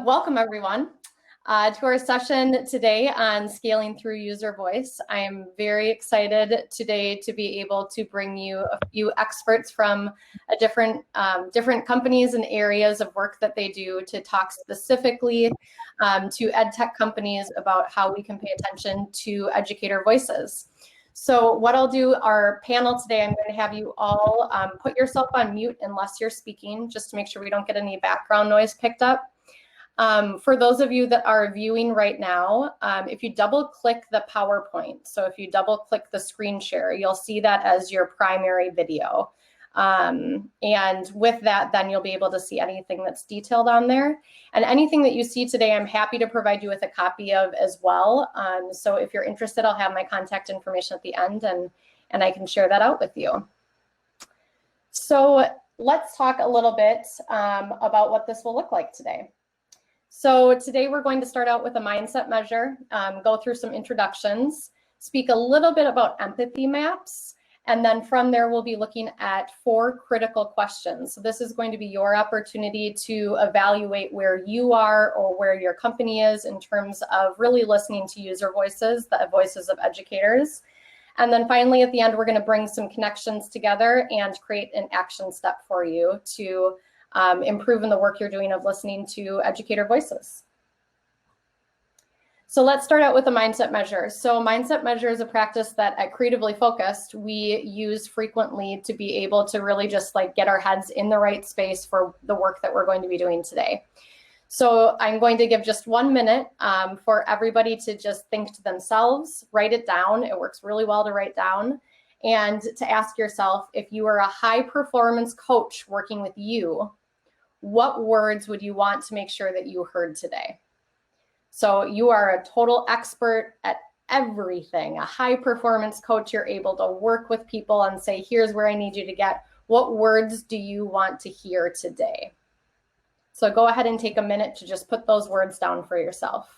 Welcome everyone to our session today on scaling through user voice. I am very excited today to be able to bring you a few experts from different companies and areas of work that they do to talk specifically to ed tech companies about how we can pay attention to educator voices. So what I'll do, our panel today, I'm going to have you all put yourself on mute unless you're speaking, just to make sure we don't get any background noise picked up. For those of you that are viewing right now, if you double click the PowerPoint, so if you double click the screen share, you'll see that as your primary video. And with that, then you'll be able to see anything that's detailed on there. And anything that you see today, I'm happy to provide you with a copy of as well. So if you're interested, I'll have my contact information at the end and I can share that out with you. So let's talk a little bit about what this will look like today. So today we're going to start out with a mindset measure, go through some introductions, speak a little bit about empathy maps, and then from there we'll be looking at 4 critical questions. So this is going to be your opportunity to evaluate where you are or where your company is in terms of really listening to user voices, the voices of educators. And then finally at the end, we're going to bring some connections together and create an action step for you to improve in the work you're doing of listening to educator voices. So let's start out with a mindset measure. So mindset measure is a practice that at Creatively Focused, we use frequently to be able to really just like get our heads in the right space for the work that we're going to be doing today. So I'm going to give just 1 minute for everybody to just think to themselves, write it down. It works really well to write down. And to ask yourself, if you were a high performance coach working with you, what words would you want to make sure that you heard today? So you are a total expert at everything. A high performance coach, you're able to work with people and say, here's where I need you to get. What words do you want to hear today? So go ahead and take a minute to just put those words down for yourself.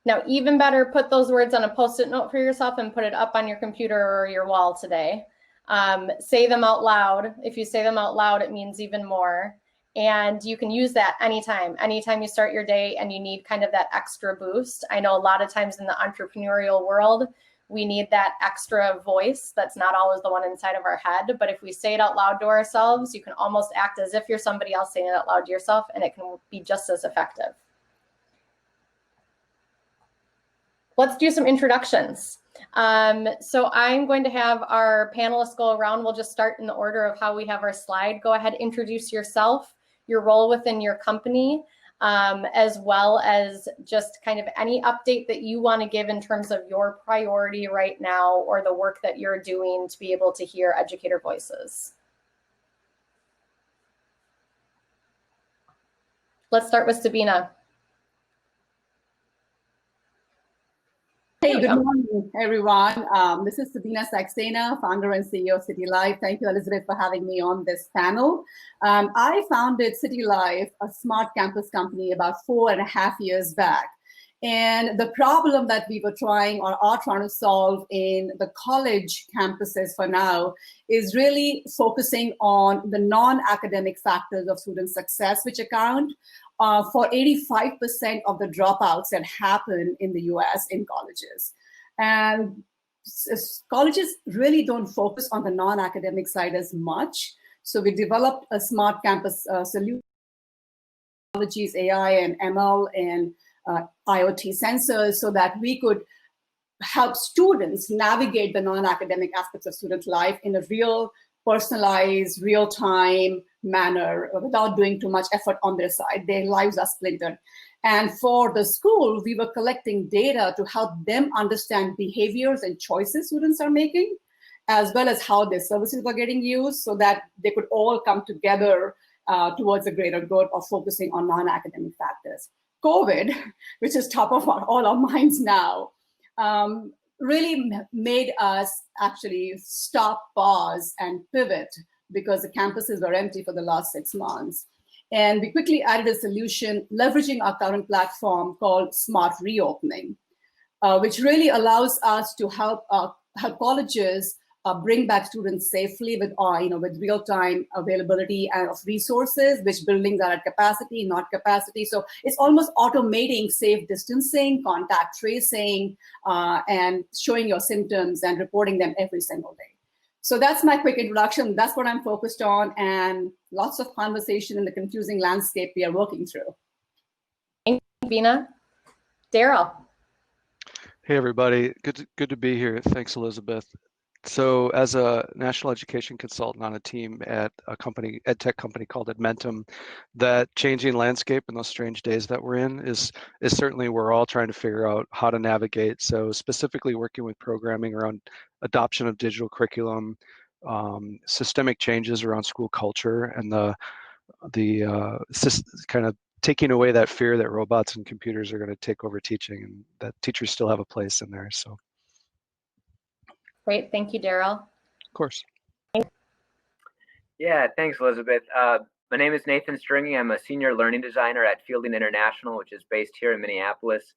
Now, even better, put those words on a Post-it note for yourself and put it up on your computer or your wall today. Say them out loud. If you say them out loud, it means even more. And you can use that anytime you start your day and you need kind of that extra boost. I know a lot of times in the entrepreneurial world, we need that extra voice that's not always the one inside of our head. But if we say it out loud to ourselves, you can almost act as if you're somebody else saying it out loud to yourself, and it can be just as effective. Let's do some introductions. So I'm going to have our panelists go around. We'll just start in the order of how we have our slide. Go ahead, introduce yourself, your role within your company, as well as just kind of any update that you want to give in terms of your priority right now or the work that you're doing to be able to hear educator voices. Let's start with Sabina. Hey, good morning, everyone. This is Sabina Saxena, founder and CEO of CityLife. Thank you, Elizabeth, for having me on this panel. I founded CityLife, a smart campus company, about 4.5 years back. And the problem that we were trying or are trying to solve in the college campuses for now is really focusing on the non-academic factors of student success, which account for 85% of the dropouts that happen in the US in colleges. And colleges really don't focus on the non-academic side as much. So we developed a smart campus solution, technologies, AI and ML and IoT sensors, so that we could help students navigate the non-academic aspects of student life in a real, personalized, real-time manner without doing too much effort on their side. Their lives are splintered. And for the school, we were collecting data to help them understand behaviors and choices students are making, as well as how their services were getting used, so that they could all come together towards a greater good of focusing on non-academic factors. COVID, which is top of all our minds now, really made us actually stop, pause, and pivot because the campuses were empty for the last 6 months. And we quickly added a solution leveraging our current platform called Smart Reopening, which really allows us to help colleges bring back students safely with real-time availability of resources, which buildings are at capacity, not capacity. So it's almost automating safe distancing, contact tracing, and showing your symptoms and reporting them every single day. So that's my quick introduction. That's what I'm focused on, and lots of conversation in the confusing landscape we are working through. Thank you, Vina. Daryl. Hey everybody, good to be here. Thanks, Elizabeth. So as a national education consultant on a team at a company, ed tech company called Edmentum, that changing landscape in those strange days that we're in is certainly we're all trying to figure out how to navigate. So specifically working with programming around adoption of digital curriculum, systemic changes around school culture, and the kind of taking away that fear that robots and computers are going to take over teaching, and that teachers still have a place in there. So. Great, thank you, Daryl. Of course. Yeah, thanks, Elizabeth. My name is Nathan Stringy. I'm a senior learning designer at Fielding International, which is based here in Minneapolis.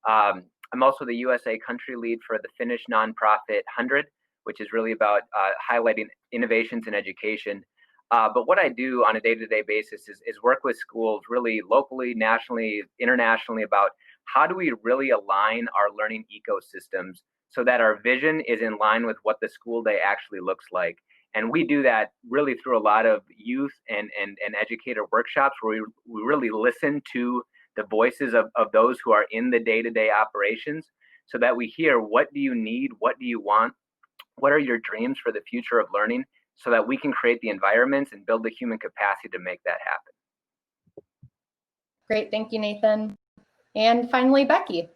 I'm also the USA country lead for the Finnish nonprofit 100, which is really about highlighting innovations in education. But what I do on a day-to-day basis is work with schools really locally, nationally, internationally about how do we really align our learning ecosystems so that our vision is in line with what the school day actually looks like. And we do that really through a lot of youth and educator workshops where we really listen to the voices of those who are in the day-to-day operations so that we hear, what do you need? What do you want? What are your dreams for the future of learning? So that we can create the environments and build the human capacity to make that happen. Great, thank you, Nathan. And finally, Becky.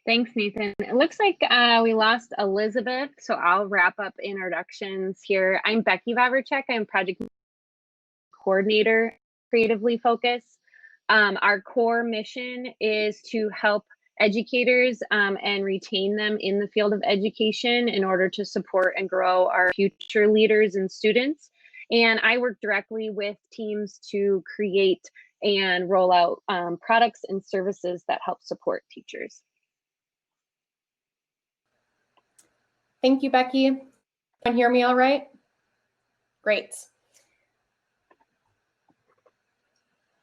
Thanks, Nathan. It looks like we lost Elizabeth, so I'll wrap up introductions here. I'm Becky Vavercheck. I'm project coordinator, creatively focused. Our core mission is to help educators and retain them in the field of education in order to support and grow our future leaders and students. And I work directly with teams to create and roll out products and services that help support teachers. Thank you, Becky. Can you hear me all right? Great.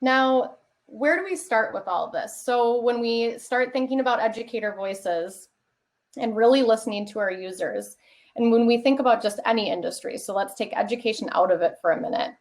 Now, where do we start with all of this? So when we start thinking about educator voices and really listening to our users, and when we think about just any industry, so let's take education out of it for a minute.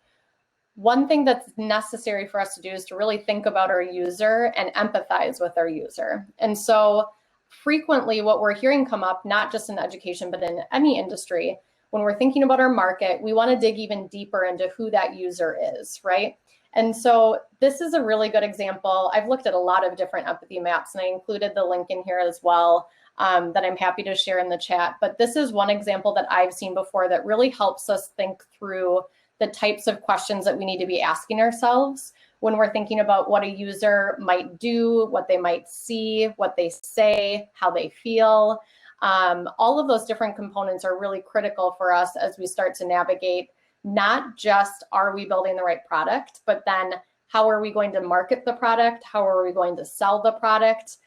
One thing that's necessary for us to do is to really think about our user and empathize with our user. And so frequently what we're hearing come up, not just in education, but in any industry, when we're thinking about our market, we want to dig even deeper into who that user is, right? And so this is a really good example. I've looked at a lot of different empathy maps, and I included the link in here as well that I'm happy to share in the chat. But this is one example that I've seen before that really helps us think through the types of questions that we need to be asking ourselves when we're thinking about what a user might do, what they might see, what they say, how they feel. All of those different components are really critical for us as we start to navigate not just are we building the right product, but then how are we going to market the product? How are we going to sell the product?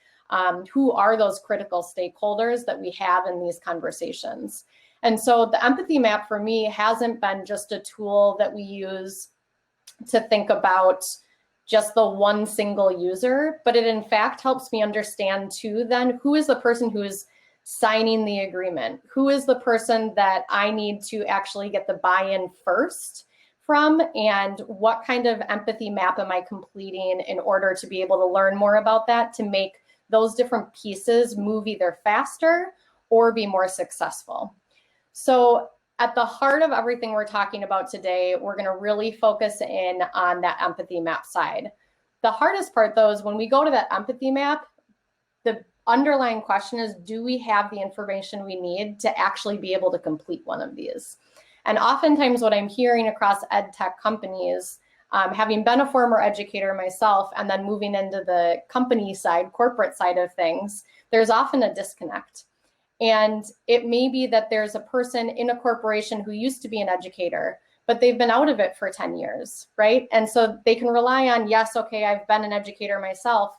Who are those critical stakeholders that we have in these conversations? And so the empathy map for me hasn't been just a tool that we use to think about just the one single user, but it in fact helps me understand too then who is the person who is signing the agreement? Who is the person that I need to actually get the buy-in first from, and what kind of empathy map am I completing in order to be able to learn more about that to make those different pieces move either faster or be more successful. So at the heart of everything we're talking about today, we're going to really focus in on that empathy map side. The hardest part though is when we go to that empathy map, underlying question is, do we have the information we need to actually be able to complete one of these? And oftentimes what I'm hearing across ed tech companies, having been a former educator myself and then moving into the company side, corporate side of things, there's often a disconnect. And it may be that there's a person in a corporation who used to be an educator, but they've been out of it for 10 years, right? And so they can rely on, yes, okay, I've been an educator myself,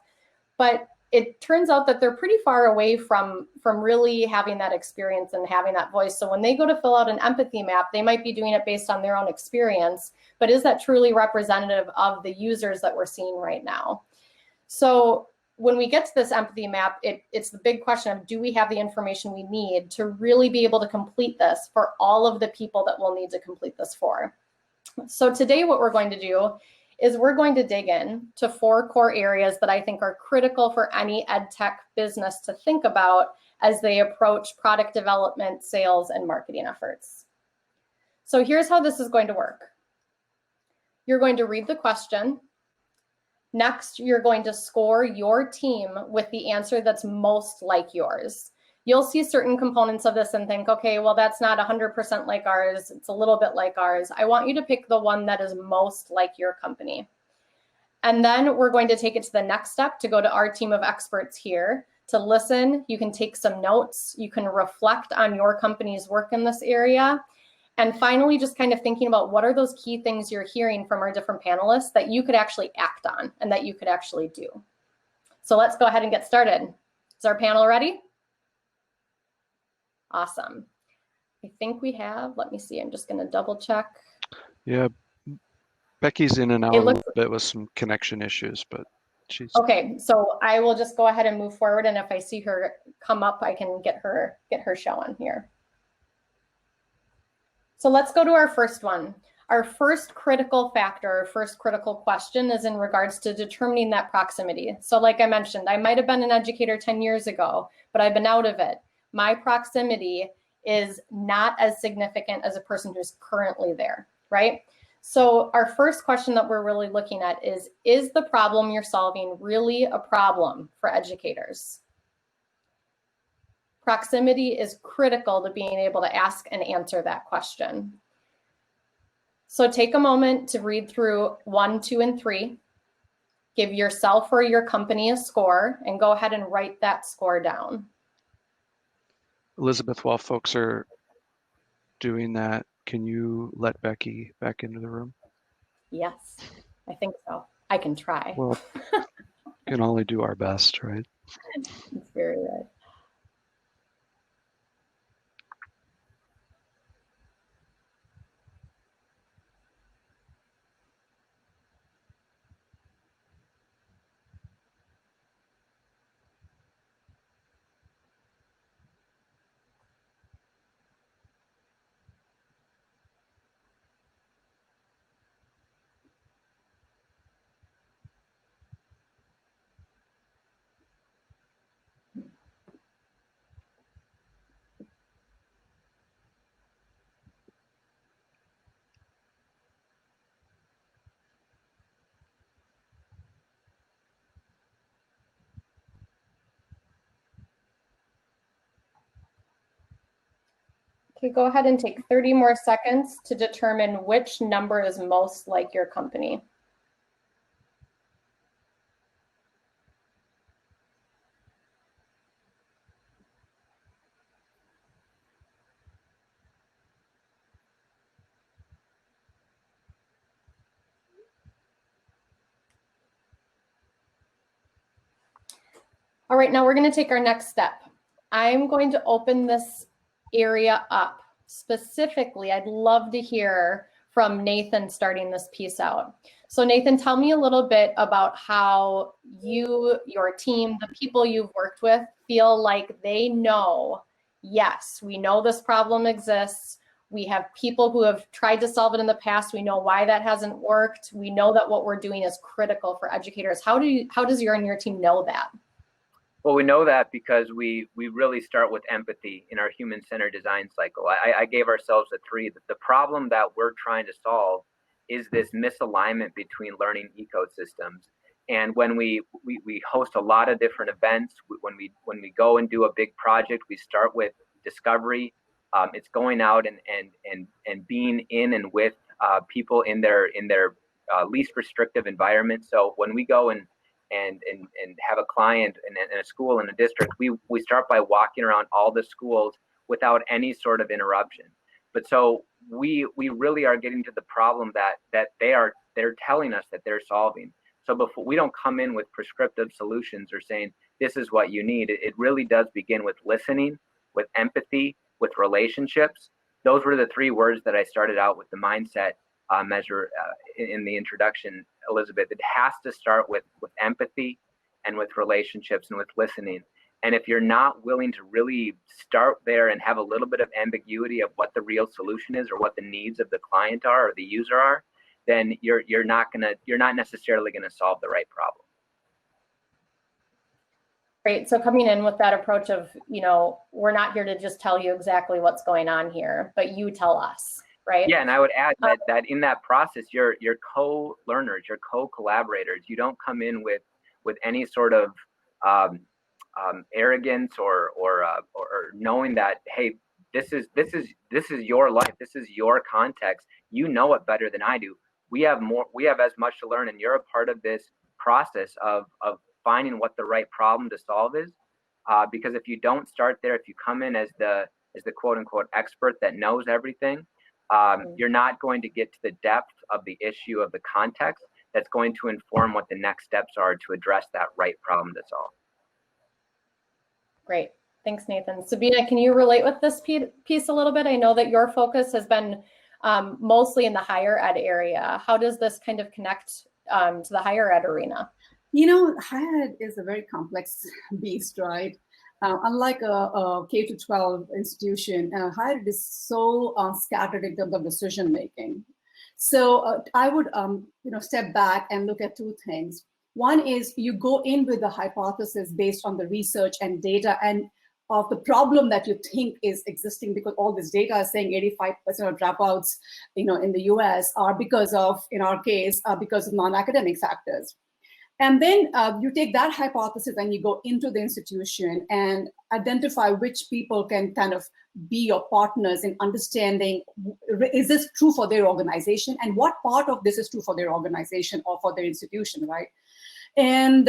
but it turns out that they're pretty far away from really having that experience and having that voice. So when they go to fill out an empathy map, they might be doing it based on their own experience, but is that truly representative of the users that we're seeing right now? So when we get to this empathy map, it's the big question of, do we have the information we need to really be able to complete this for all of the people that we'll need to complete this for? So today what we're going to do is we're going to dig in to 4 core areas that I think are critical for any ed tech business to think about as they approach product development, sales, and marketing efforts. So here's how this is going to work. You're going to read the question. Next, you're going to score your team with the answer that's most like yours. You'll see certain components of this and think, okay, well, that's not 100% like ours. It's a little bit like ours. I want you to pick the one that is most like your company. And then we're going to take it to the next step to go to our team of experts here to listen. You can take some notes. You can reflect on your company's work in this area. And finally, just kind of thinking about what are those key things you're hearing from our different panelists that you could actually act on and that you could actually do. So let's go ahead and get started. Is our panel ready? Awesome. I think we have, let me see, I'm just going to double check. Yeah, Becky's in and out a little bit with some connection issues, but she's okay. So I will just go ahead and move forward, and if I see her come up, I can get her showing here. So let's go to our first one. Our first critical factor, our first critical question is in regards to determining that proximity. So like I mentioned, I might have been an educator 10 years ago, but I've been out of it. My proximity is not as significant as a person who's currently there, right? So our first question that we're really looking at is the problem you're solving really a problem for educators? Proximity is critical to being able to ask and answer that question. So take a moment to read through 1, 2, and 3. Give yourself or your company a score and go ahead and write that score down. Elizabeth, while folks are doing that, can you let Becky back into the room? Yes, I think so. I can try. Well, we can only do our best, right? That's very right. Okay, go ahead and take 30 more seconds to determine which number is most like your company. All right, now we're going to take our next step. I'm going to open this area up. Specifically, I'd love to hear from Nathan starting this piece out. So Nathan, tell me a little bit about how you, your team, the people you've worked with feel like they know, yes, we know this problem exists. We have people who have tried to solve it in the past. We know why that hasn't worked. We know that what we're doing is critical for educators. How does you and your team know that? Well, we know that because we really start with empathy in our human-centered design cycle. I gave ourselves a 3. The problem that we're trying to solve is this misalignment between learning ecosystems. And when we host a lot of different events, when we go and do a big project, we start with discovery. It's going out and being in and with people in their least restrictive environment. So when we go and have a client in a school in a district, we start by walking around all the schools without any sort of interruption. But so we really are getting to the problem that they're telling us that they're solving. So before, we don't come in with prescriptive solutions or saying this is what you need. It really does begin with listening, with empathy, with relationships. Those were the three words that I started out with the mindset measure in the introduction, Elizabeth. It has to start with empathy and with relationships and with listening. And if you're not willing to really start there and have a little bit of ambiguity of what the real solution is or what the needs of the client are or the user are, then you're not necessarily gonna solve the right problem. Great. So coming in with that approach of, we're not here to just tell you exactly what's going on here, but you tell us, right? Yeah, and I would add that in that process, you're co-learners, you're co-collaborators. You don't come in with any sort of arrogance or knowing that, hey, this is your life, this is your context. You know it better than I do. We have as much to learn, and you're a part of this process of finding what the right problem to solve is. Because if you don't start there, if you come in as the quote unquote expert that knows everything, you're not going to get to the depth of the issue, of the context that's going to inform what the next steps are to address that right problem to solve. Great. Thanks, Nathan. Sabina, can you relate with this piece a little bit? I know that your focus has been mostly in the higher ed area. How does this kind of connect to the higher ed arena? Higher ed is a very complex beast, right? Unlike a K-12 institution, higher ed is so scattered in terms of decision making. So I would step back and look at two things. One is you go in with a hypothesis based on the research and data and of the problem that you think is existing, because all this data is saying 85% of dropouts, in the US are because of, in our case, because of non-academic factors. And then you take that hypothesis and you go into the institution and identify which people can kind of be your partners in understanding, is this true for their organization? And what part of this is true for their organization or for their institution, right? And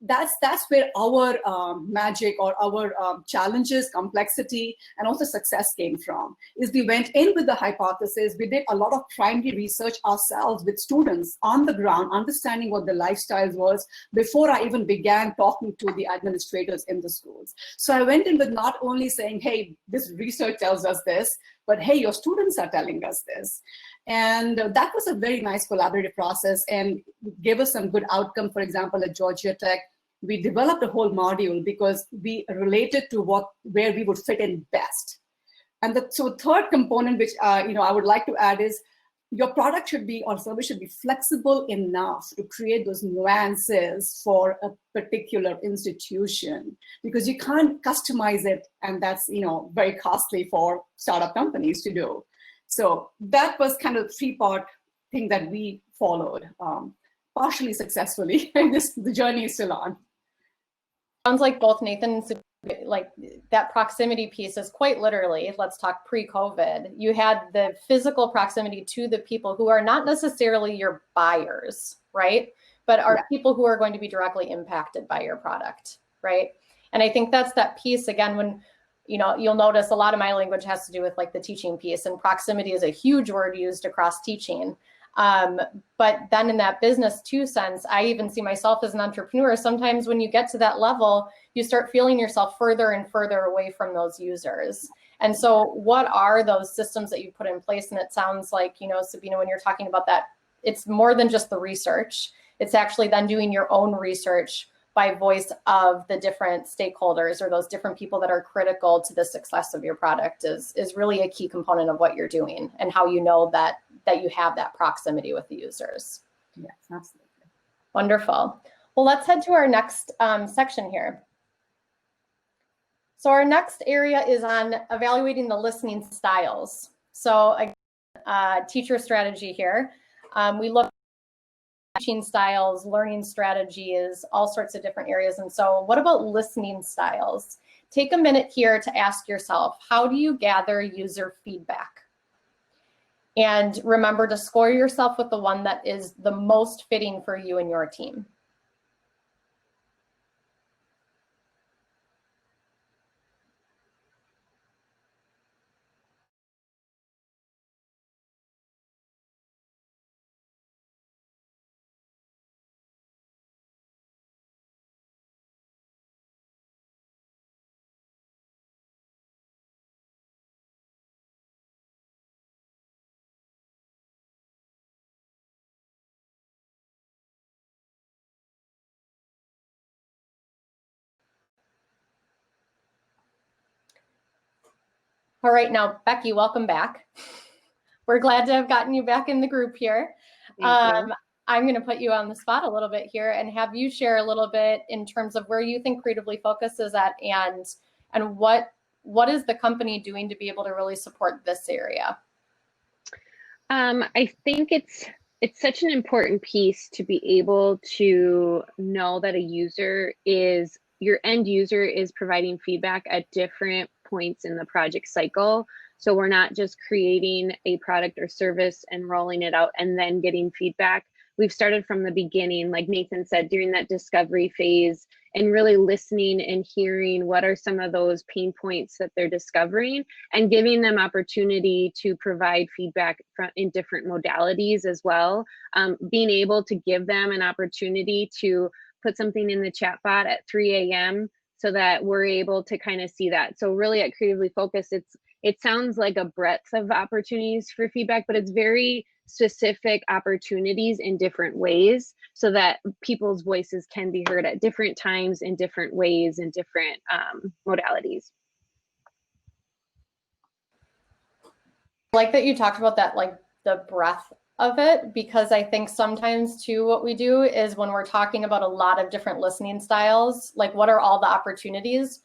that's where our magic or our challenges, complexity, and also success came from. Is we went in with the hypothesis, we did a lot of primary research ourselves with students on the ground, understanding what the lifestyles was before I even began talking to the administrators in the schools. So I went in with not only saying, hey, this research tells us this, but hey, your students are telling us this. And that was a very nice collaborative process and gave us some good outcome. For example, at Georgia Tech, we developed a whole module because we related to where we would fit in best. And the third component, which I would like to add, is your product should be, or service should be, flexible enough to create those nuances for a particular institution, because you can't customize it, and that's very costly for startup companies to do. So that was kind of the three-part thing that we followed, partially successfully, and the journey is still on. Sounds like both Nathan and Sabina, like that proximity piece is quite literally, let's talk pre-COVID. You had the physical proximity to the people who are not necessarily your buyers, right? But are people who are going to be directly impacted by your product, right? And I think that's that piece, again, when you'll notice a lot of my language has to do with like the teaching piece, and proximity is a huge word used across teaching. But then in that business too sense, I even see myself as an entrepreneur. Sometimes when you get to that level, you start feeling yourself further and further away from those users. And so what are those systems that you put in place? And it sounds like, Sabina, when you're talking about that, it's more than just the research. It's actually then doing your own research by voice of the different stakeholders or those different people that are critical to the success of your product is really a key component of what you're doing and how you know that you have that proximity with the users. Yes, absolutely. Wonderful. Well, let's head to our next section here. So our next area is on evaluating the listening styles. So again, teacher strategy here. We look teaching styles, learning strategies, all sorts of different areas. And so what about listening styles? Take a minute here to ask yourself, how do you gather user feedback? And remember to score yourself with the one that is the most fitting for you and your team. All right, now, Becky, welcome back. We're glad to have gotten you back in the group here. I'm going to put you on the spot a little bit here and have you share a little bit in terms of where you think Creatively Focus is at and what is the company doing to be able to really support this area? I think it's such an important piece to be able to know that your end user is providing feedback at different points in the project cycle. So we're not just creating a product or service and rolling it out and then getting feedback. We've started from the beginning, like Nathan said, during that discovery phase and really listening and hearing what are some of those pain points that they're discovering and giving them opportunity to provide feedback in different modalities as well. Being able to give them an opportunity to put something in the chat bot at 3 a.m. so that we're able to kind of see that. So really at Creatively Focus, it sounds like a breadth of opportunities for feedback, but it's very specific opportunities in different ways so that people's voices can be heard at different times in different ways in different modalities. I like that you talked about that, like the breadth of it, because I think sometimes too what we do is when we're talking about a lot of different listening styles, like what are all the opportunities,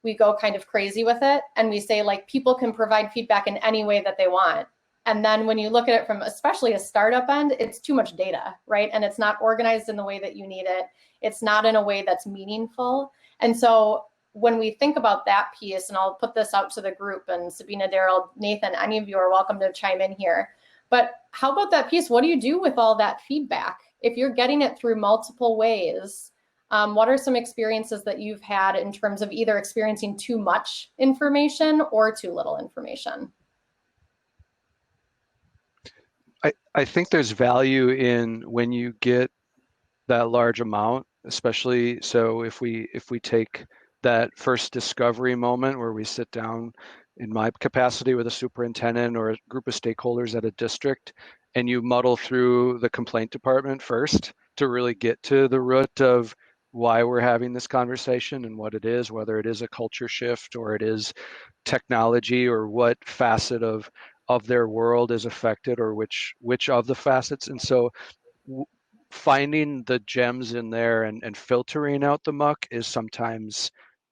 we go kind of crazy with it and we say like people can provide feedback in any way that they want. And then when you look at it from especially a startup end, it's too much data, right? And it's not organized in the way that you need it. It's not in a way that's meaningful. And so when we think about that piece, and I'll put this out to the group, and Sabina, Daryl, Nathan, any of you are welcome to chime in here. But how about that piece? What do you do with all that feedback? If you're getting it through multiple ways, what are some experiences that you've had in terms of either experiencing too much information or too little information? I think there's value in when you get that large amount, especially so if we take that first discovery moment where we sit down in my capacity with a superintendent or a group of stakeholders at a district and you muddle through the complaint department first to really get to the root of why we're having this conversation and what it is, whether it is a culture shift or it is technology or what facet of their world is affected or which of the facets. And so finding the gems in there and filtering out the muck is sometimes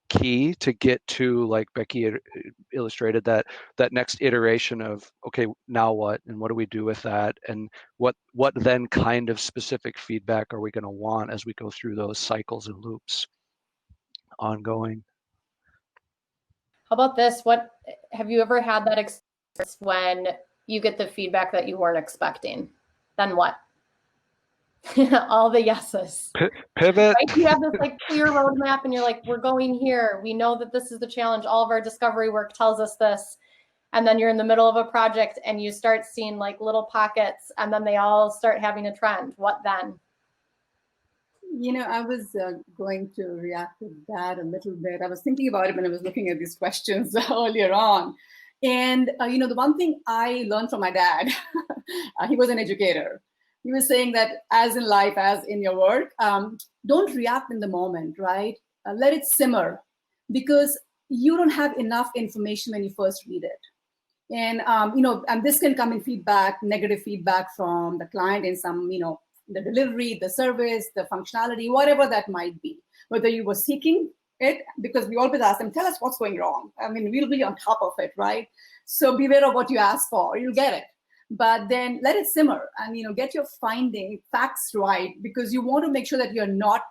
key to get to, like Becky illustrated, that next iteration of, okay, now what, and what do we do with that, and what then kind of specific feedback are we going to want as we go through those cycles and loops ongoing. How about this? What have you ever had that experience when you get the feedback that you weren't expecting? Then what? All the yeses. Pivot. Right? You have this like clear roadmap and you're like, we're going here. We know that this is the challenge. All of our discovery work tells us this. And then you're in the middle of a project and you start seeing like little pockets and then they all start having a trend. What then? You know, I was going to react to that a little bit. I was thinking about it when I was looking at these questions earlier on. And, you know, the one thing I learned from my dad, he was an educator. He was saying that as in life, as in your work, don't react in the moment, right? Let it simmer because you don't have enough information when you first read it. And, you know, and this can come in feedback, negative feedback from the client in some, you know, the delivery, the service, the functionality, whatever that might be, whether you were seeking it, because we always ask them, tell us what's going wrong. I mean, we'll be on top of it, right? So beware of what you ask for, you'll get it. but then let it simmer and get your facts right, because you want to make sure that you're not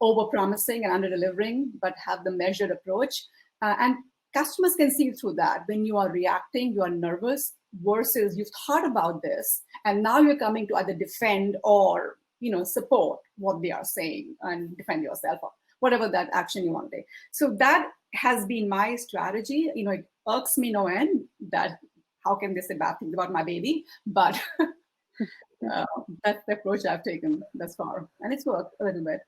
over promising and under delivering, but have the measured approach. And customers can see through that. When you are reacting, you are nervous, versus you've thought about this and now you're coming to either defend or support what they are saying and defend yourself, or whatever that action you want to take. So that has been my strategy. It irks me no end that how can they say bad things about my baby, but that's the approach I've taken thus far, and it's worked a little bit.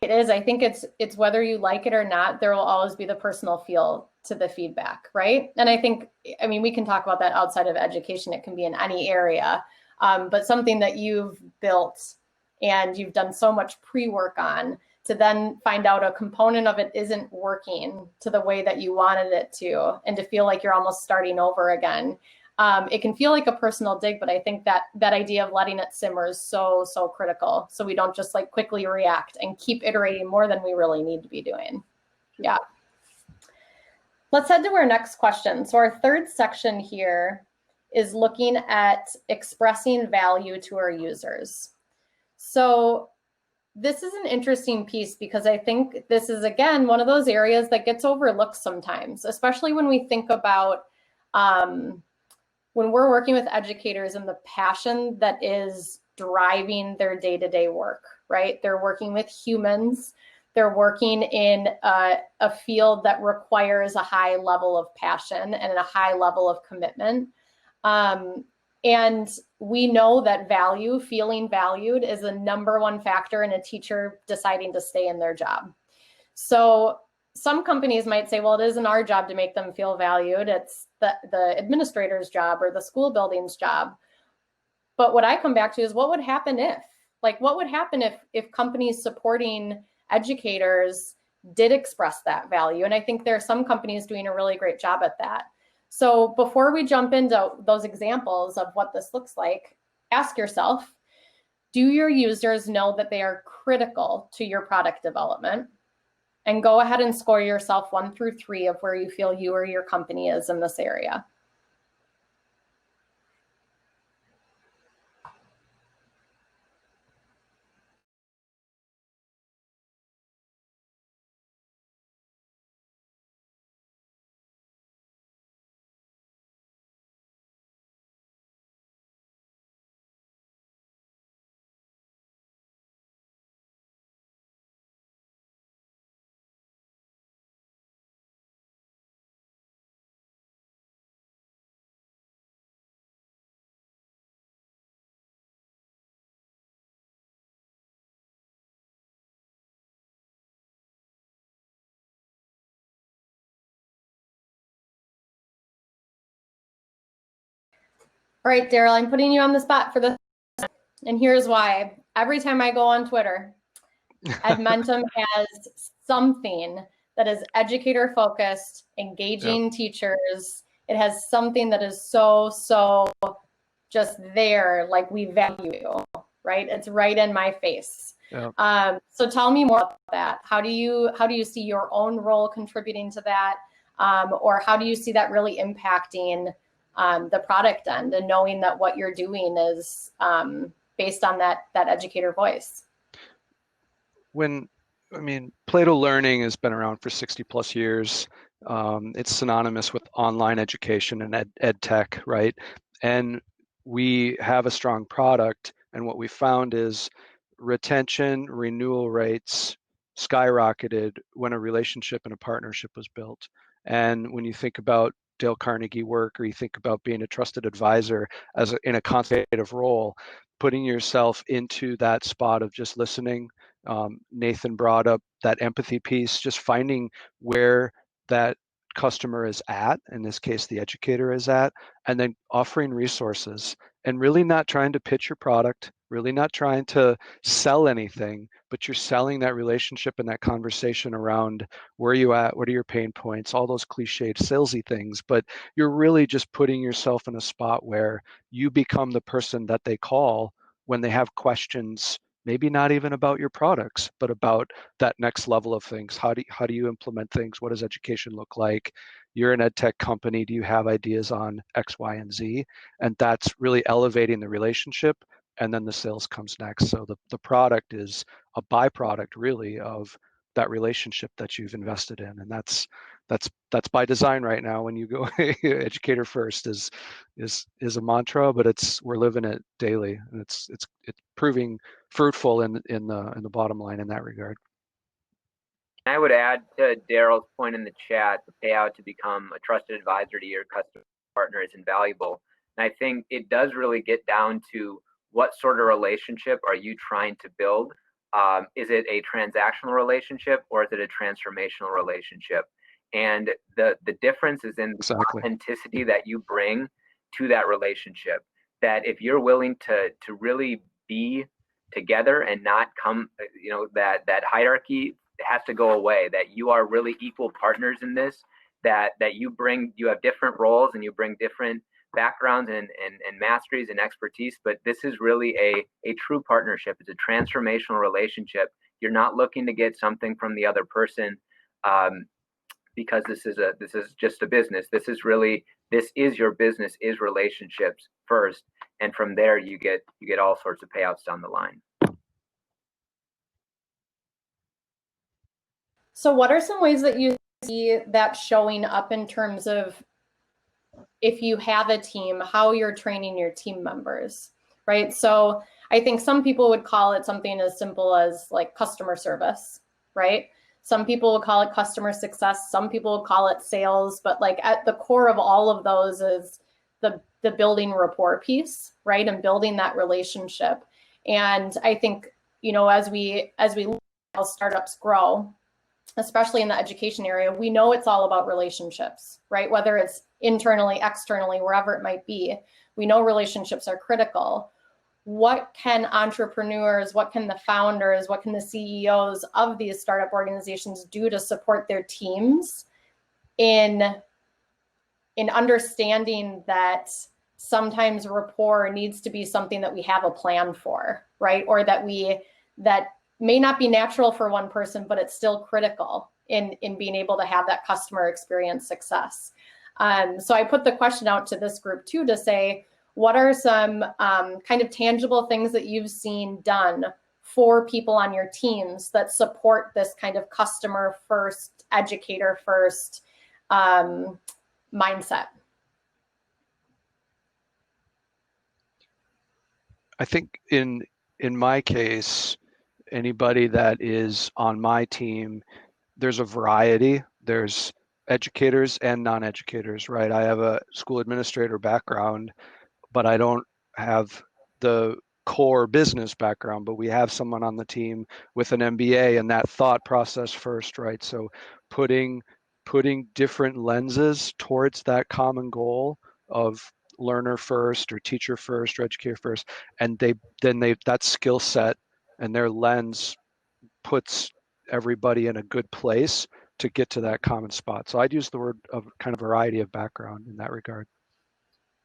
It is. I think it's whether you like it or not, there will always be the personal feel to the feedback, right? And I think, we can talk about that outside of education. It can be in any area, but something that you've built and you've done so much pre-work on, to then find out a component of it isn't working to the way that you wanted it to, and to feel like you're almost starting over again. It can feel like a personal dig, but I think that idea of letting it simmer is so critical. So we don't just quickly react and keep iterating more than we really need to be doing. Yeah. Let's head to our next question. So our third section here is looking at expressing value to our users. So this is an interesting piece, because I think this is, again, one of those areas that gets overlooked sometimes, especially when we think about when we're working with educators and the passion that is driving their day-to-day work, right? They're working with humans. They're working in a field that requires a high level of passion and a high level of commitment. And we know that feeling valued, is the #1 factor in a teacher deciding to stay in their job. So some companies might say, well, it isn't our job to make them feel valued. It's the administrator's job or the school building's job. But what I come back to is, what would happen if companies supporting educators did express that value? And I think there are some companies doing a really great job at that. So before we jump into those examples of what this looks like, ask yourself, do your users know that they are critical to your product development? And go ahead and score yourself 1 through 3 of where you feel you or your company is in this area. All right, Daryl, I'm putting you on the spot for this, and here's why. Every time I go on Twitter, Edmentum has something that is educator focused, engaging teachers. It has something that is so just there, we value you, right? It's right in my face. So tell me more about that. How do you see your own role contributing to that? Or how do you see that really impacting the product end, and knowing that what you're doing is based on that educator voice? Plato Learning has been around for 60+ years. It's synonymous with online education and ed tech, right? And we have a strong product, and what we found is retention, renewal rates skyrocketed when a relationship and a partnership was built. And when you think about Dale Carnegie work, or you think about being a trusted advisor in a consultative role, putting yourself into that spot of just listening. Nathan brought up that empathy piece, just finding where that customer is at, in this case the educator is at, and then offering resources, and really not trying to pitch your product, really not trying to sell anything, but you're selling that relationship and that conversation around where are you at, what are your pain points, all those cliched salesy things, but you're really just putting yourself in a spot where you become the person that they call when they have questions, maybe not even about your products, but about that next level of things. How do you implement things? What does education look like? you're an ed tech company, do you have ideas on X, Y, and Z? And that's really elevating the relationship, and then the sales comes next. So the product is a byproduct really of that relationship that you've invested in, and that's by design right now. When you go educator first is a mantra, but we're living it daily, and it's proving fruitful in the bottom line in that regard. I would add to Daryl's point in the chat, the payout to become a trusted advisor to your customer partner is invaluable. And I think it does really get down to what sort of relationship are you trying to build? Is it a transactional relationship, or is it a transformational relationship? And the difference is in the authenticity that you bring to that relationship. That if you're willing to really be together and not come, that hierarchy has to go away, that you are really equal partners in this, that you have different roles and you bring different backgrounds and masteries and expertise, but this is really a true partnership. It's a transformational relationship. You're not looking to get something from the other person because this is just a business. This is your business is relationships first, and from there you get all sorts of payouts down the line. So what are some ways that you see that showing up in terms of, if you have a team, how you're training your team members, right? So I think some people would call it something as simple as like customer service, right? Some people would call it customer success. Some people would call it sales, but like at the core of all of those is the building rapport piece, right? And building that relationship. And I think, as we look at how startups grow, especially in the education area, we know it's all about relationships, right? Whether it's internally, externally, wherever it might be, we know relationships are critical. What can entrepreneurs, what can the founders, what can the CEOs of these startup organizations do to support their teams in understanding that sometimes rapport needs to be something that we have a plan for, right? Or that may not be natural for one person, but it's still critical in being able to have that customer experience success. So I put the question out to this group too, to say, what are some kind of tangible things that you've seen done for people on your teams that support this kind of customer first, educator first mindset? I think in my case, anybody that is on my team, there's a variety. There's educators and non-educators, right? I have a school administrator background, but I don't have the core business background, but we have someone on the team with an MBA and that thought process first, right? So putting different lenses towards that common goal of learner first or teacher first or educator first, and that skill set and their lens puts everybody in a good place to get to that common spot. So I'd use the word of kind of variety of background in that regard.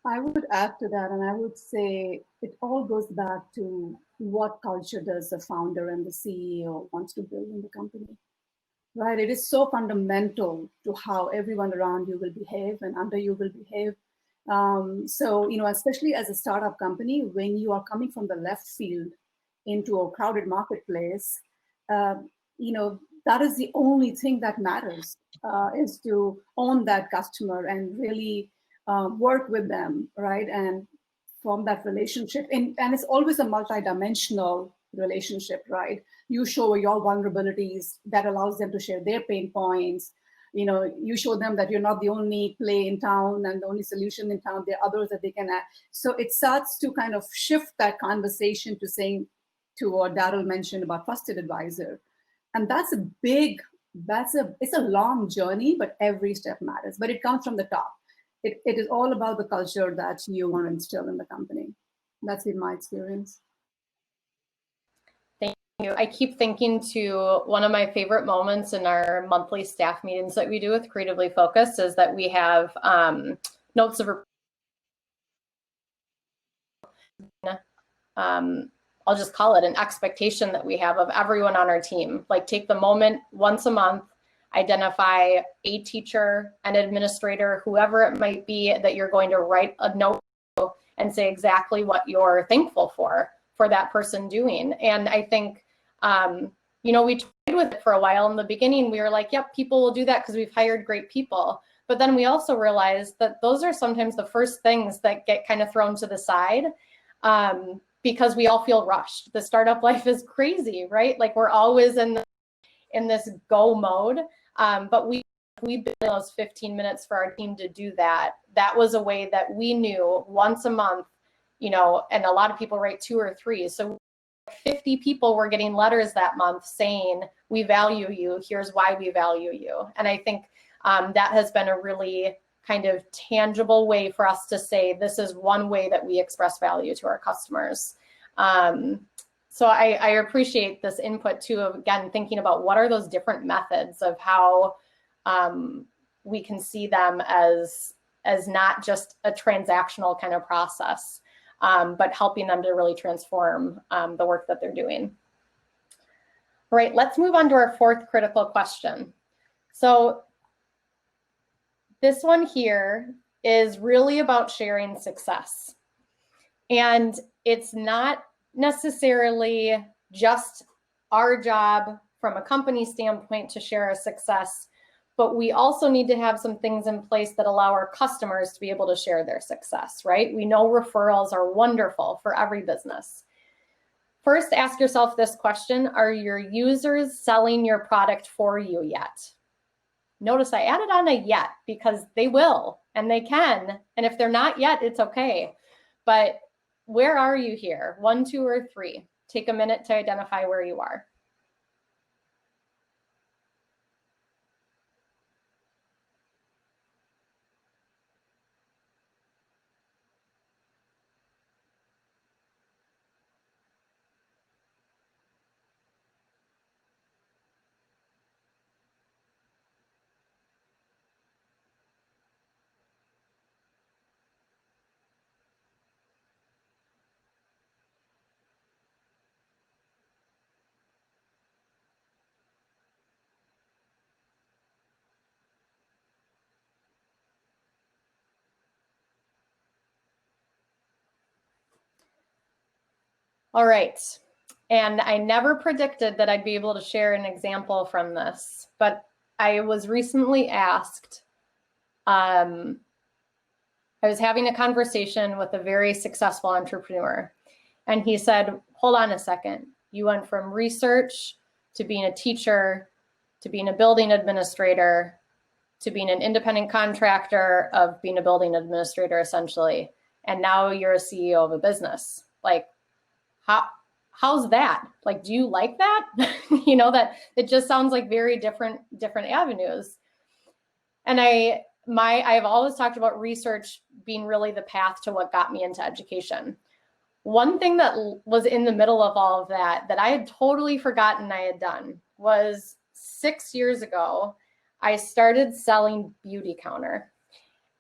I would add to that, and I would say it all goes back to what culture does the founder and the CEO wants to build in the company, right? It is so fundamental to how everyone around you will behave and under you will behave. So, especially as a startup company, when you are coming from the left field into a crowded marketplace, that is the only thing that matters, is to own that customer and really work with them, right? And form that relationship. And it's always a multi-dimensional relationship, right? You show your vulnerabilities that allows them to share their pain points. You show them that you're not the only play in town and the only solution in town. There are others that they can add. So it starts to kind of shift that conversation to saying, to what Daryl mentioned about trusted advisor. And it's a long journey, but every step matters. But it comes from the top. It is all about the culture that you want to instill in the company. That's been my experience. Thank you. I keep thinking to one of my favorite moments in our monthly staff meetings that we do with Creatively Focused is that we have notes of I'll just call it an expectation that we have of everyone on our team. Like, take the moment once a month, identify a teacher, an administrator, whoever it might be, that you're going to write a note and say exactly what you're thankful for that person doing. And I think, you know, we tried with it for a while. In the beginning, we were like, yep, people will do that because we've hired great people. But then we also realized that those are sometimes the first things that get kind of thrown to the side, because we all feel rushed. The startup life is crazy, right? Like we're always in this go mode. But we built those 15 minutes for our team to do that. That was a way that we knew once a month, you know, and a lot of people write 2 or 3. So 50 people were getting letters that month saying, we value you, here's why we value you. And I think that has been a really kind of tangible way for us to say, this is one way that we express value to our customers. So I appreciate this input too, of again, thinking about what are those different methods of how we can see them as not just a transactional kind of process, but helping them to really transform the work that they're doing. All right, let's move on to our 4th critical question. So this one here is really about sharing success. And it's not necessarily just our job from a company standpoint to share our success, but we also need to have some things in place that allow our customers to be able to share their success, right? We know referrals are wonderful for every business. First, ask yourself this question: are your users selling your product for you yet? Notice I added on a yet because they will and they can. And if they're not yet, it's okay. But where are you here? 1, 2, or 3? Take a minute to identify where you are. All right. And I never predicted that I'd be able to share an example from this, but I was recently asked, I was having a conversation with a very successful entrepreneur, and he said, hold on a second. You went from research to being a teacher, to being a building administrator, to being an independent contractor of being a building administrator, essentially. And now you're a CEO of a business. Like, how's that? Like, do you like that? You know, that it just sounds like very different avenues. And I've always talked about research being really the path to what got me into education. One thing that was in the middle of all of that I had totally forgotten I had done was 6 years ago, I started selling Beauty Counter.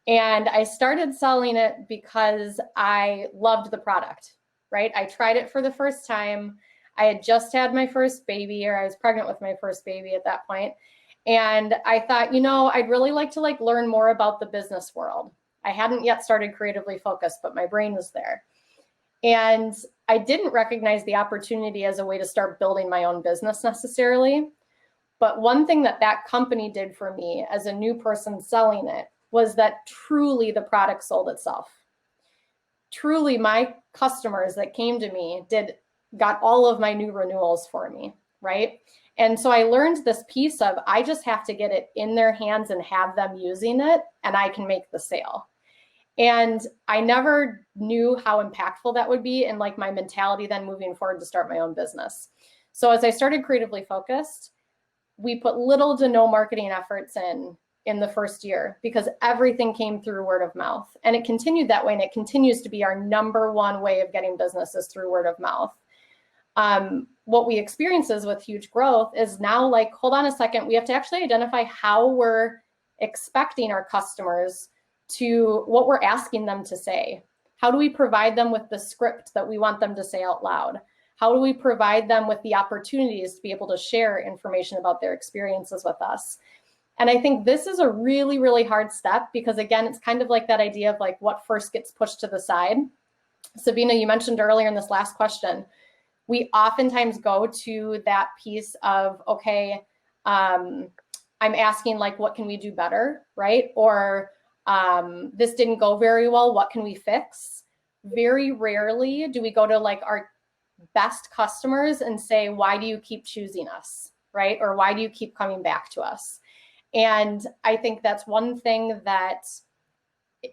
And I started selling it because I loved the product, right? I tried it for the first time. I had just had my first baby, or I was pregnant with my first baby at that point. And I thought, you know, I'd really like to learn more about the business world. I hadn't yet started Creatively Focused, but my brain was there. And I didn't recognize the opportunity as a way to start building my own business necessarily. But one thing that company did for me as a new person selling it was that truly the product sold itself. Truly my customers that came to me got all of my new renewals for me, right? And so I learned this piece of, I just have to get it in their hands and have them using it, and I can make the sale. And I never knew how impactful that would be in my mentality then moving forward to start my own business. So as I started Creatively Focused, we put little to no marketing efforts in the first year because everything came through word of mouth. And it continued that way, and it continues to be our #1 way of getting business is through word of mouth. What we experience is with huge growth is now hold on a second, we have to actually identify how we're expecting our customers to, what we're asking them to say. How do we provide them with the script that we want them to say out loud? How do we provide them with the opportunities to be able to share information about their experiences with us? And I think this is a really, really hard step because, again, it's kind of like that idea of like what first gets pushed to the side. Sabina, you mentioned earlier in this last question, we oftentimes go to that piece of, okay, I'm asking like, what can we do better, right? Or this didn't go very well, what can we fix? Very rarely do we go to like our best customers and say, why do you keep choosing us, right? Or why do you keep coming back to us? And I think that's one thing that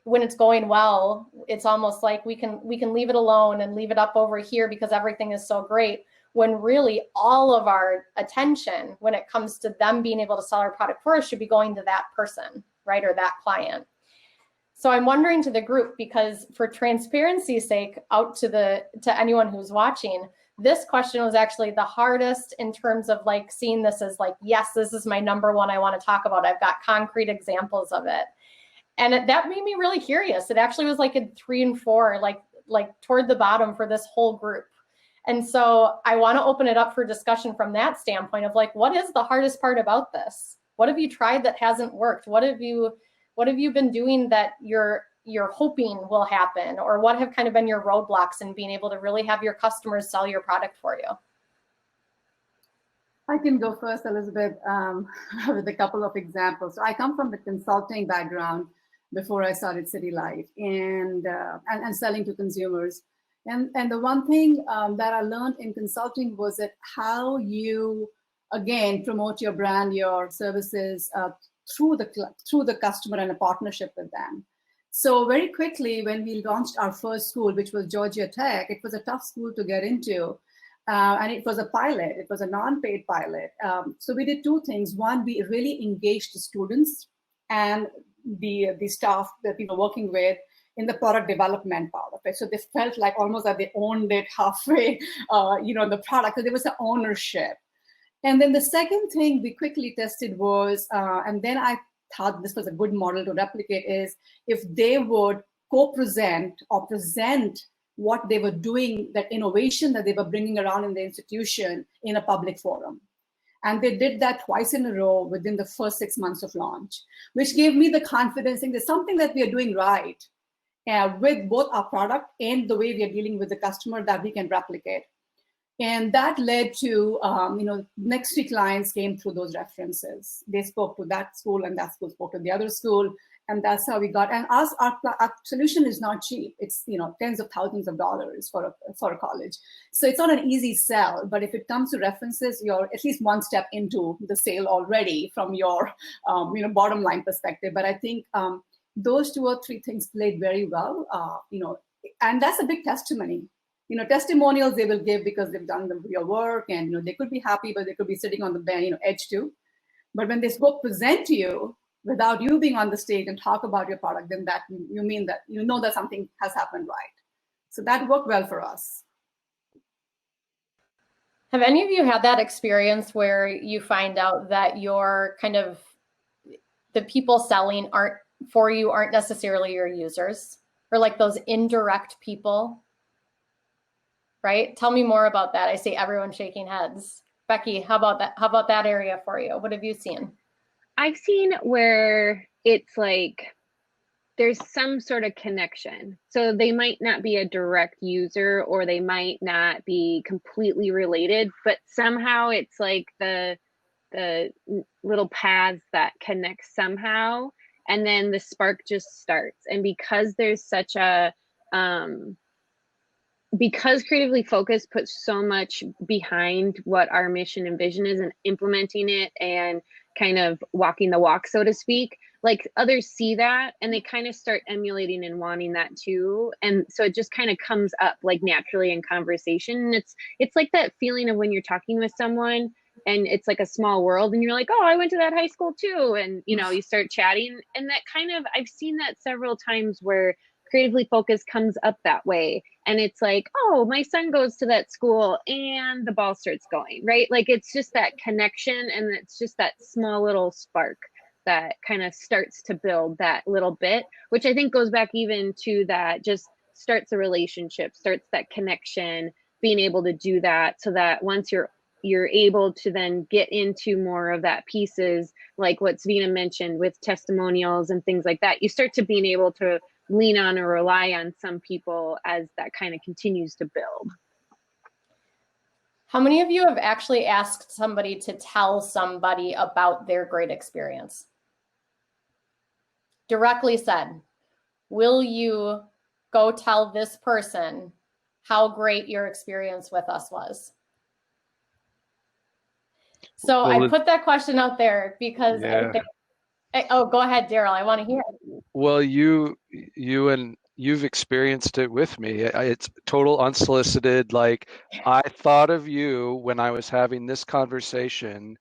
when it's going well, it's almost like we can leave it alone and leave it up over here because everything is so great, when really all of our attention when it comes to them being able to sell our product for us should be going to that person, right? Or that client. So I'm wondering to the group, because for transparency's sake, out to anyone who's watching, this question was actually the hardest in terms of like seeing this as like, yes, this is my number one I want to talk about. I've got concrete examples of it. And that made me really curious. It actually was like a 3 and 4, like toward the bottom for this whole group. And so I want to open it up for discussion from that standpoint of like, what is the hardest part about this? What have you tried that hasn't worked? What have you been doing that you're hoping will happen? Or what have kind of been your roadblocks in being able to really have your customers sell your product for you? I can go first, Elizabeth, with a couple of examples. So I come from the consulting background before I started CityLife and selling to consumers. And the one thing that I learned in consulting was that how you, again, promote your brand, your services through the customer and a partnership with them. So very quickly, when we launched our first school, which was Georgia Tech, it was a tough school to get into. And it was a pilot. It was a non-paid pilot. So we did 2 things. One, we really engaged the students and the staff that we were working with in the product development part of it. So they felt like almost that they owned it halfway, the product. So there was an ownership. And then the second thing we quickly tested was, and then I thought this was a good model to replicate, is if they would co-present or present what they were doing, that innovation that they were bringing around in the institution in a public forum. And they did that twice in a row within the first 6 months of launch, which gave me the confidence in there's something that we are doing right with both our product and the way we are dealing with the customer that we can replicate. And that led to, next 3 clients came through those references. They spoke to that school and that school spoke to the other school. And that's how we got, and our solution is not cheap. It's, tens of thousands of dollars for a college. So it's not an easy sell, but if it comes to references, you're at least one step into the sale already from your, bottom line perspective. But I think those 2 or 3 things played very well, and that's a big testimony. Testimonials they will give because they've done the real work, and they could be happy, but they could be sitting on the edge too. But when they spoke present to you without you being on the stage and talk about your product, then that you mean that that something has happened right. So that worked well for us. Have any of you had that experience where you find out that your kind of the people selling aren't necessarily your users, or like those indirect people? Right? Tell me more about that. I see everyone shaking heads. Becky, how about that? How about that area for you? What have you seen? I've seen where it's like there's some sort of connection. So they might not be a direct user, or they might not be completely related, but somehow it's like the little paths that connect somehow, and then the spark just starts. And because there's such a because Creatively Focused puts so much behind what our mission and vision is and implementing it and kind of walking the walk, so to speak, like others see that and they kind of start emulating and wanting that too. And so it just kind of comes up like naturally in conversation. And it's like that feeling of when you're talking with someone and it's like a small world and you're like, oh, I went to that high school too. And, you start chatting, and that kind of, I've seen that several times where Creatively Focused comes up that way. And it's like, oh, my son goes to that school and the ball starts going, right? Like it's just that connection, and it's just that small little spark that kind of starts to build that little bit, which I think goes back even to that, just starts a relationship, starts that connection, being able to do that so that once you're you're able to then get into more of that pieces, like what Sabina mentioned with testimonials and things like that. You start to being able to lean on or rely on some people as that kind of continues to build. How many of you have actually asked somebody to tell somebody about their great experience? Directly said, will you go tell this person how great your experience with us was? So Well, I put that question out there because I think, oh, go ahead, Daryl. I want to hear it. Well, you've experienced it with me. It's total unsolicited. Like, I thought of you when I was having this conversation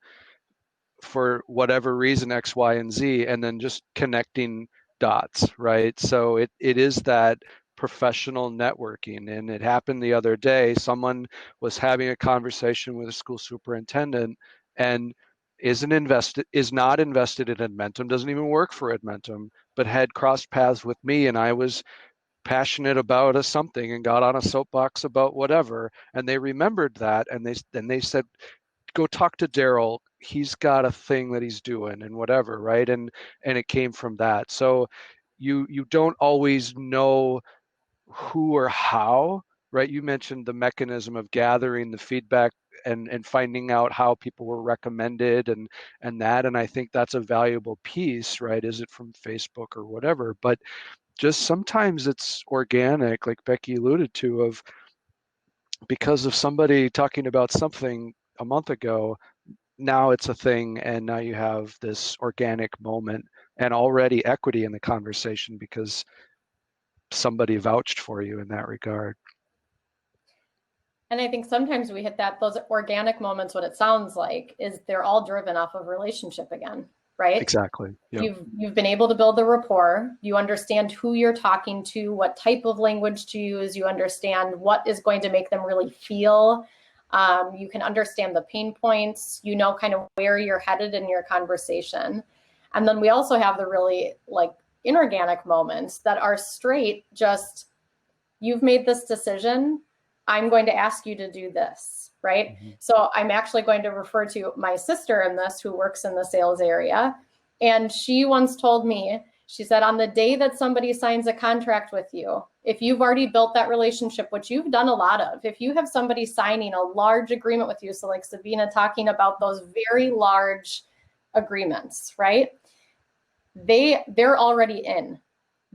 for whatever reason, X, Y, and Z, and then just connecting dots, right? So it is that professional networking. And it happened the other day. Someone was having a conversation with a school superintendent and is not invested in Edmentum, doesn't even work for Edmentum, but had crossed paths with me, and I was passionate about something and got on a soapbox about whatever, and they remembered that, and they said, go talk to Daryl, he's got a thing that he's doing and whatever, right? And it came from that. So you don't always know who or how, right? You mentioned the mechanism of gathering the feedback and finding out how people were recommended and that, and I think that's a valuable piece, right? Is it from Facebook or whatever? But just sometimes it's organic, like Becky alluded to, of because of somebody talking about something a month ago, now it's a thing, and now you have this organic moment and already equity in the conversation because somebody vouched for you in that regard. And I think sometimes we hit those organic moments. What it sounds like is they're all driven off of relationship again, right? Exactly. Yep. You've been able to build the rapport. You understand who you're talking to, what type of language to use. You understand what is going to make them really feel. You can understand the pain points. You know kind of where you're headed in your conversation. And then we also have the really like inorganic moments that are straight just, you've made this decision. I'm going to ask you to do this, right? Mm-hmm. So I'm actually going to refer to my sister in this who works in the sales area. And she once told me, she said, on the day that somebody signs a contract with you, if you've already built that relationship, which you've done a lot of, if you have somebody signing a large agreement with you, so like Sabina talking about those very large agreements, right? They're already in.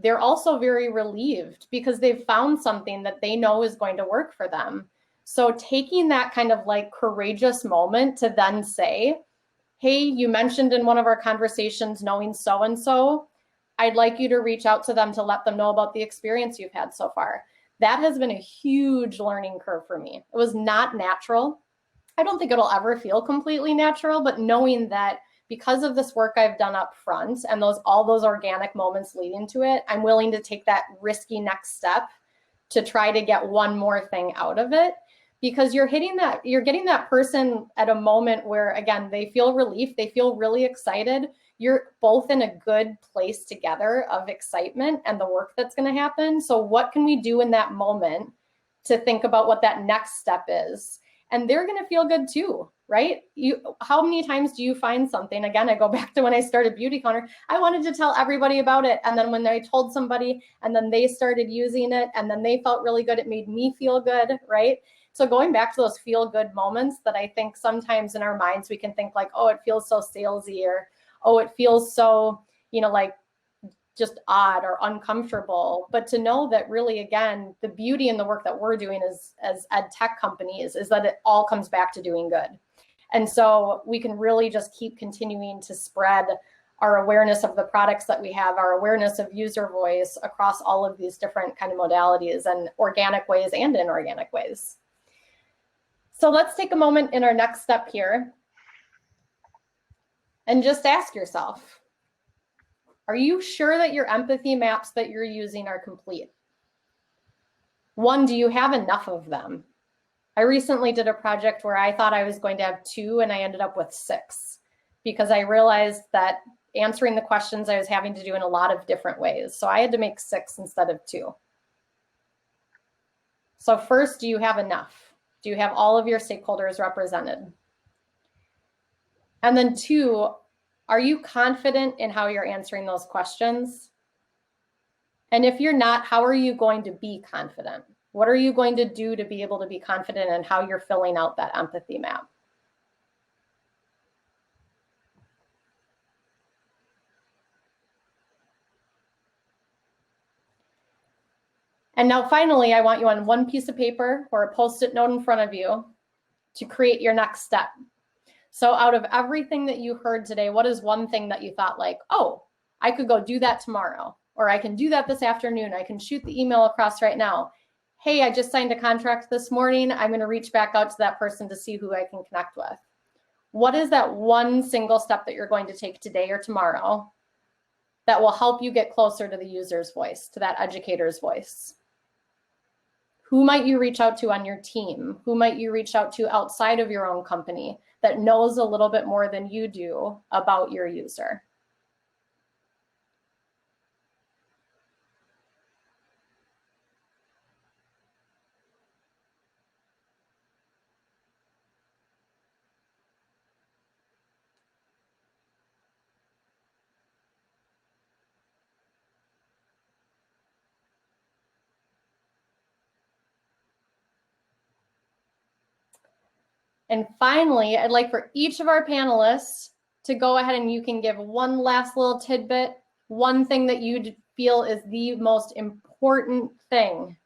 They're also very relieved because they've found something that they know is going to work for them. So taking that kind of like courageous moment to then say, hey, you mentioned in one of our conversations knowing so-and-so, I'd like you to reach out to them to let them know about the experience you've had so far. That has been a huge learning curve for me. It was not natural. I don't think it'll ever feel completely natural, but knowing that because of this work I've done up front and all those organic moments leading to it, I'm willing to take that risky next step to try to get one more thing out of it, because you're getting that person at a moment where, again, they feel relief, they feel really excited. You're both in a good place together of excitement and the work that's going to happen. So what can we do in that moment to think about what that next step is? And they're going to feel good too, right? How many times do you find something? Again, I go back to when I started Beauty Counter. I wanted to tell everybody about it. And then when I told somebody and then they started using it and then they felt really good, it made me feel good, right? So going back to those feel good moments that I think sometimes in our minds, we can think like, oh, it feels so salesy, or, oh, it feels so, like just odd or uncomfortable. But to know that really, again, the beauty in the work that we're doing as ed tech companies is that it all comes back to doing good. And so we can really just keep continuing to spread our awareness of the products that we have, our awareness of user voice across all of these different kind of modalities and organic ways and inorganic ways. So let's take a moment in our next step here and just ask yourself, are you sure that your empathy maps that you're using are complete? One, do you have enough of them? I recently did a project where I thought I was going to have 2 and I ended up with 6 because I realized that answering the questions I was having to do in a lot of different ways. So I had to make 6 instead of 2. So first, do you have enough? Do you have all of your stakeholders represented? And then 2, are you confident in how you're answering those questions? And if you're not, how are you going to be confident? What are you going to do to be able to be confident in how you're filling out that empathy map? And now finally, I want you on one piece of paper or a Post-it note in front of you to create your next step. So out of everything that you heard today, what is one thing that you thought like, oh, I could go do that tomorrow, or I can do that this afternoon. I can shoot the email across right now. Hey, I just signed a contract this morning. I'm going to reach back out to that person to see who I can connect with. What is that one single step that you're going to take today or tomorrow that will help you get closer to the user's voice, to that educator's voice? Who might you reach out to on your team? Who might you reach out to outside of your own company that knows a little bit more than you do about your user? And finally, I'd like for each of our panelists to go ahead and you can give one last little tidbit, one thing that you feel is the most important thing.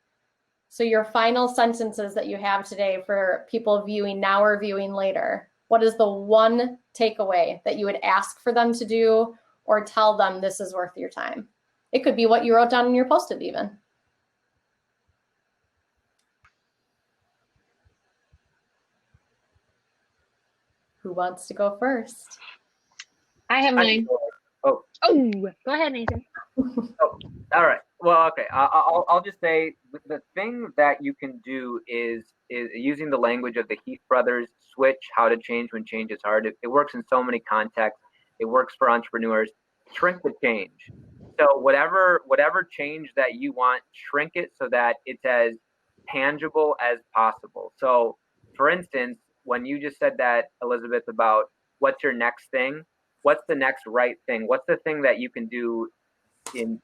So your final sentences that you have today for people viewing now or viewing later, what is the one takeaway that you would ask for them to do or tell them this is worth your time? It could be what you wrote down in your Post-it even. Who wants to go first? I have mine. Oh, go ahead, Nathan. Oh, all right. Well, okay. I'll just say the thing that you can do is using the language of the Heath brothers, switch, how to change when change is hard. It works in so many contexts. It works for entrepreneurs. Shrink the change. So whatever change that you want, shrink it so that it's as tangible as possible. So for instance, when you just said that, Elizabeth, about what's your next thing, what's the next right thing? What's the thing that you can do in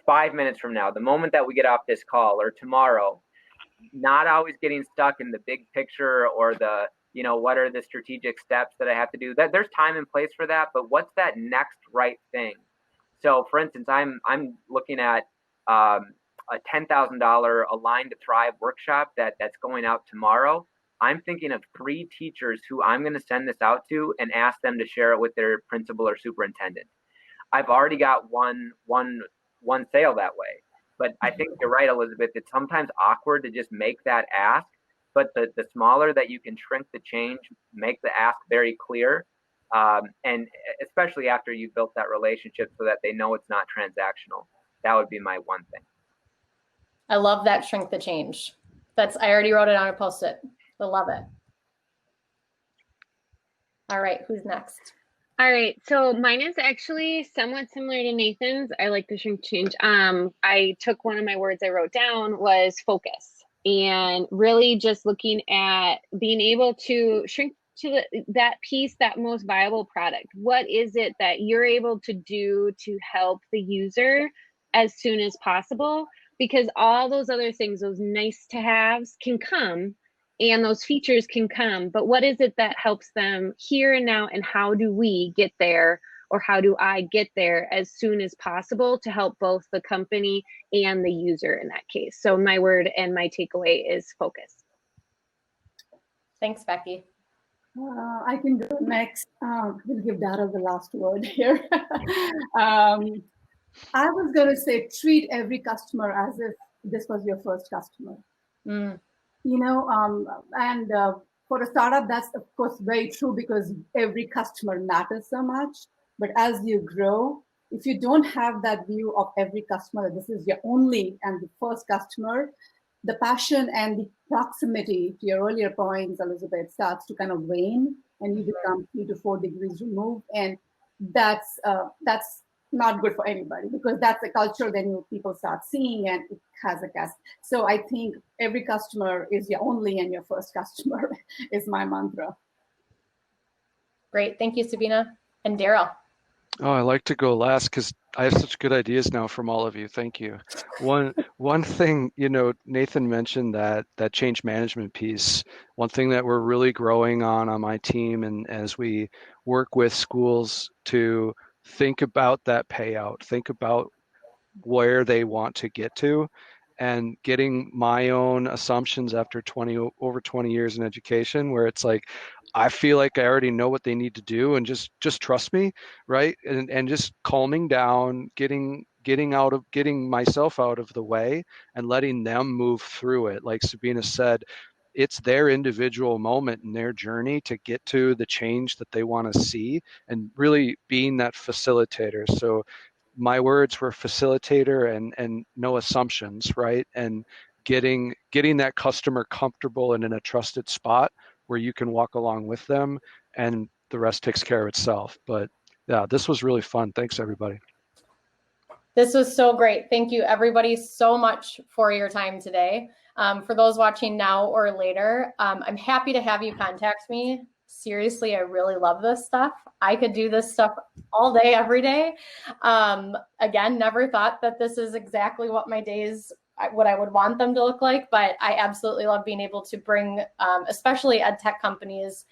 5 minutes from now, the moment that we get off this call, or tomorrow? Not always getting stuck in the big picture or the what are the strategic steps that I have to do. That there's time and place for that, but what's that next right thing? So for instance, I'm looking at a $10,000 Align to Thrive workshop that's going out tomorrow. I'm thinking of 3 teachers who I'm going to send this out to and ask them to share it with their principal or superintendent. I've already got one sale that way. But I think you're right, Elizabeth. It's sometimes awkward to just make that ask, but the smaller that you can shrink the change, make the ask very clear, and especially after you've built that relationship so that they know it's not transactional. That would be my one thing. I love that, shrink the change. I already wrote it on a Post-it. I love it. All right, who's next? All right, so mine is actually somewhat similar to Nathan's. I like the shrink change. I took one of my words I wrote down was focus, and really just looking at being able to shrink to that piece, that most viable product. What is it that you're able to do to help the user as soon as possible? Because all those other things, those nice to haves, can come, and those features can come, but what is it that helps them here and now, and how do we get there, or how do I get there as soon as possible to help both the company and the user in that case? So my word and my takeaway is focus. Thanks, Becky. I can go next. We'll give Daryl the last word here. I was going to say, treat every customer as if this was your first customer. And for a startup, that's of course very true because every customer matters so much. But as you grow, if you don't have that view of every customer, this is your only and the first customer, the passion and the proximity to your earlier points, Elizabeth, starts to kind of wane, and you become 3 to 4 degrees removed. And that's not good for anybody, because that's a culture then people start seeing and it has a cast. So I think every customer is your only and your first customer is my mantra. Great. Thank you, Sabina. And Daryl. Oh, I like to go last because I have such good ideas now from all of you. Thank you. One thing, Nathan mentioned that change management piece. One thing that we're really growing on my team, and as we work with schools to think about that payout, think about where they want to get to, and getting my own assumptions after over 20 years in education, where it's like, I feel like I already know what they need to do, and just trust me, right? And just calming down, getting myself out of the way and letting them move through it. Like Sabina said, it's their individual moment in their journey to get to the change that they want to see, and really being that facilitator. So my words were facilitator and no assumptions, right? And getting that customer comfortable and in a trusted spot where you can walk along with them, and the rest takes care of itself. But yeah, this was really fun. Thanks, everybody. This was so great. Thank you, everybody, so much for your time today. For those watching now or later, I'm happy to have you contact me. Seriously, I really love this stuff. I could do this stuff all day, every day. Again, never thought that this is exactly what my days, what I would want them to look like, but I absolutely love being able to bring, especially ed tech companies,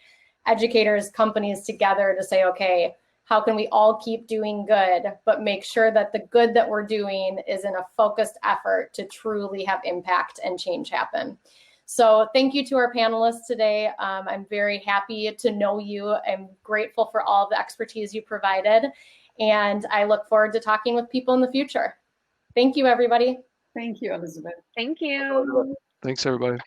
educators, companies together to say, okay, how can we all keep doing good, but make sure that the good that we're doing is in a focused effort to truly have impact and change happen. So thank you to our panelists today. I'm very happy to know you. I'm grateful for all of the expertise you provided, and I look forward to talking with people in the future. Thank you, everybody. Thank you, Elizabeth. Thank you. Thanks, everybody.